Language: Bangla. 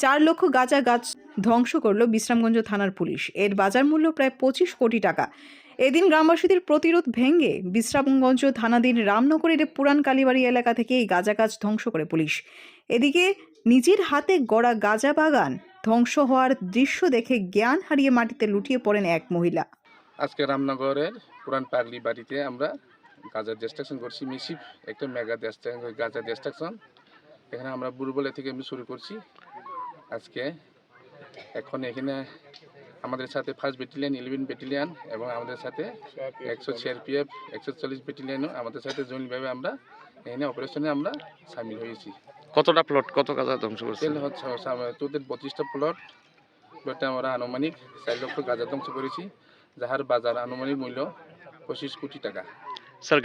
4 লক্ষ গাঁজা গাছ ধ্বংস করল বিশ্রামগঞ্জ থানার পুলিশ। এর বাজার মূল্য প্রায় 25 কোটি টাকা। এদিন গ্রামবাসীদের প্রতিরোধ ভেঙে বিশ্রামগঞ্জ থানাধীন রামনগরের পুরান কালীবাড়ি এলাকা থেকে এই গাঁজা গাছ ধ্বংস করে পুলিশ। এদিকে নিজের হাতে গড়া গাঁজা বাগান ধ্বংস হওয়ার দৃশ্য দেখে জ্ঞান হারিয়ে মাটিতে লুটিয়ে পড়েন এক মহিলা। আজকে রামনগরের পুরান পাগলি বাড়িতে আমরা গাঁজা ডিস্ট্রাকশন করছি, মিসিভ একটা মেগা গাঁজা ডিস্ট্রাকশন। এখানে আমরা বুড়বলে থেকে আমি শুরু করছি। আজকে এখন এখানে আমাদের সাথে 1st ব্যাটালিয়ন, 11 ব্যাটালিয়ন এবং আমাদের সাথে 100 সিআরপিএফ, 140 ব্যাটালিয়নও আমাদের সাথে জয়েন্টভাবে আমরা এখানে অপারেশনে আমরা সামিল হয়েছি। কতটা প্লট, কত গাঁজা ধ্বংস করছে? তেল হচ্ছে তোদের 25টা প্লটে আমরা আনুমানিক 4 লক্ষ গাঁজা ধ্বংস করেছি, যাহার বাজার আনুমানিক মূল্য 25 কোটি টাকা। স্যার